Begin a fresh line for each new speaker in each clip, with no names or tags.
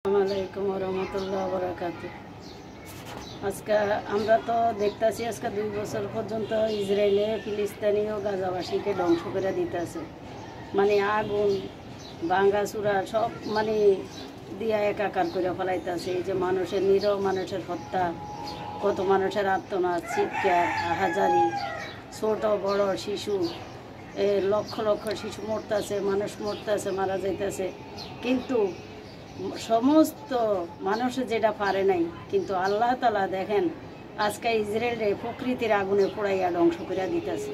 আসসালামাইকুম রহমতুল্লাহ বরাকাতু। আজকে আমরা তো দেখতেছি আজকে 2 বছর পর্যন্ত ইসরায়েলে ফিলিস্তিনি ও গাজাবাসীকে ধ্বংস করে দিতেছে। মানে আগুন ভাঙ্গাচুরা সব মানে দিয়া একাকার করে ফেলাইতেছে। এই যে মানুষের নিরহ মানুষের হত্যা, কত মানুষের আত্মনাদ, চিৎকার, হাজারি, ছোট বড় শিশু, লক্ষ লক্ষ শিশু মরতেছে, মানুষ মরতেছে, মারা যাইতেছে। কিন্তু সমস্ত মানুষ যেটা পারে নাই, কিন্তু আল্লাহ তাআলা দেখেন আজকে ইসরায়েলে প্রকৃতির আগুনে পোড়াইয়া ধ্বংস করে দিতেছে।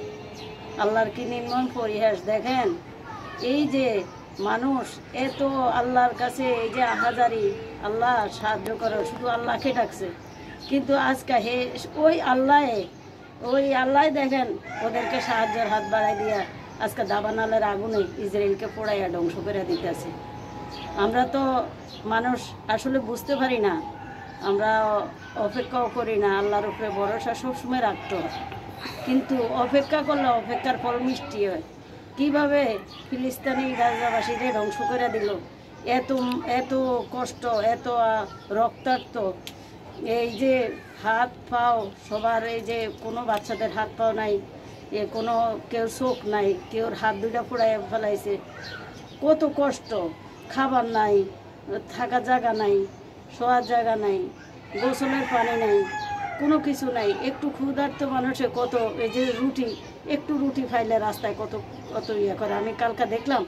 আল্লাহর কি নির্মম পরিহাস দেখেন। এই যে মানুষ এত আল্লাহর কাছে এই যে আহাজারি, আল্লাহ সাহায্য করো, শুধু আল্লাহকে ডাকছে, কিন্তু আজকে ওই আল্লাহ দেখেন ওদেরকে সাহায্যের হাত বাড়াই দিয়া আজকে দাবানালের আগুনে ইসরায়েলকে পোড়াইয়া ধ্বংস করে দিতেছে। আমরা তো মানুষ আসলে বুঝতে পারি না, আমরা অপেক্ষাও করি না, আল্লাহর উপরে ভরসা সবসময় রাখতে হয়, কিন্তু অপেক্ষা করলে অপেক্ষার ফল মিষ্টি হয়। কীভাবে ফিলিস্তিনি গাজাবাসীদের ধ্বংস করে দিল, এত এত কষ্ট, এত রক্তাক্ত, এই যে হাত পাও সবার, এই যে কোনো বাচ্চাদের হাত পাও নাই, কোনো কেউ চোখ নাই, কেউর হাত দুটা পোড়াই ফেলাইছে, কত কষ্ট, খাবার নাই, থাকার জায়গা নাই, শোয়ার জায়গা নাই, গোসলের পানি নাই, কোনো কিছু নাই। একটু ক্ষুধার্ত মানুষে কত, এই যে একটু রুটি খাইলে রাস্তায় কত কত ইয়ে করে। আমি কালকা দেখলাম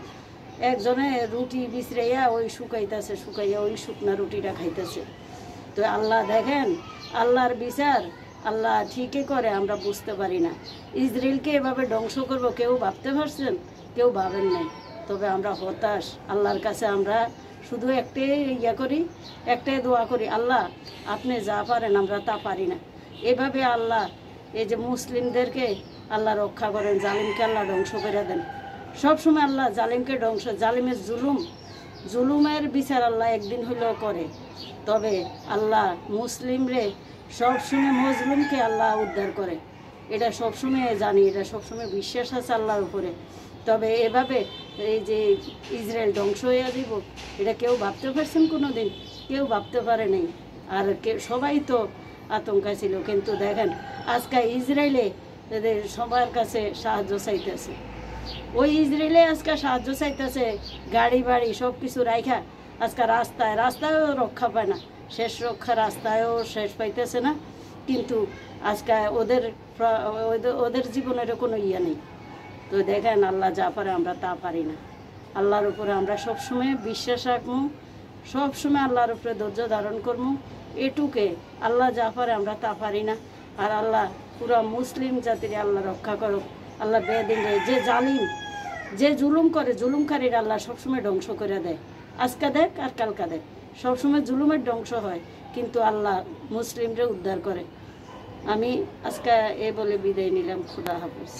একজনে রুটি বিছড়াইয়া ওই শুকাইয়া ওই শুকনা রুটিটা খাইতেছে। তো আল্লাহ দেখেন, আল্লাহর বিচার আল্লাহ ঠিকই করে, আমরা বুঝতে পারি না। ইসরায়েলকে এভাবে ধ্বংস করব কেউ ভাবতে পারছেন? কেউ ভাবেন নাই। তবে আমরা হতাশ। আল্লাহর কাছে আমরা শুধু একটাই দোয়া করি, আল্লাহ আপনি যা পারেন, আমরা তা পারি না। এভাবে আল্লাহ এই যে মুসলিমদেরকে আল্লাহ রক্ষা করেন, জালিমকে আল্লাহ ধ্বংস করে দেন। সবসময় আল্লাহ জালিমকে ধ্বংস, জালিমের জুলুমের বিচার আল্লাহ একদিন হইলেও করে। তবে আল্লাহ মুসলিমরে সবসময়, মজলুমকে আল্লাহ উদ্ধার করে, এটা সবসময় জানি, এটা সবসময় বিশ্বাস আছে আল্লাহর উপরে। তবে এভাবে এই যে ইসরায়েল ধ্বংস হয়ে দিব, এটা কেউ ভাবতে পারছেন? কোনো দিন কেউ ভাবতে পারে নাই। আর সবাই তো আতঙ্কায় ছিল, কিন্তু দেখেন আজকে ইসরায়েলে এদের সবার কাছে সাহায্য চাইতেছে। ওই ইসরায়েলে আজকে সাহায্য চাইতেছে, গাড়ি বাড়ি সব কিছু রাইখা আজকে রাস্তায়ও রক্ষা পায় না, শেষ রক্ষা রাস্তায়ও শেষ পাইতেছে না। কিন্তু আজকে ওদের জীবনের কোনো ইয়ে নেই। তো দেখেন আল্লাহ যা পারে, আমরা তা পারি না। আল্লাহর উপরে আমরা সবসময় বিশ্বাস রাখবো, সবসময় আল্লাহর উপরে ধৈর্য ধারণ করবো। এটুকে আল্লাহ যা পারে, আমরা তা পারি না। আর আল্লাহ পুরা মুসলিম জাতির আল্লাহ রক্ষা করো। আল্লাহ বেদিন যে জালিম, যে জুলুম করে, জুলুমকারীর আল্লাহ সবসময় ধ্বংস করে দেয়। আজকে দেখ আর কালকা দেখ, সবসময় জুলুমের ধ্বংস হয়, কিন্তু আল্লাহ মুসলিমরে উদ্ধার করে। আমি আজকে বলে বিদায় নিলাম। খুদা হাফেজ।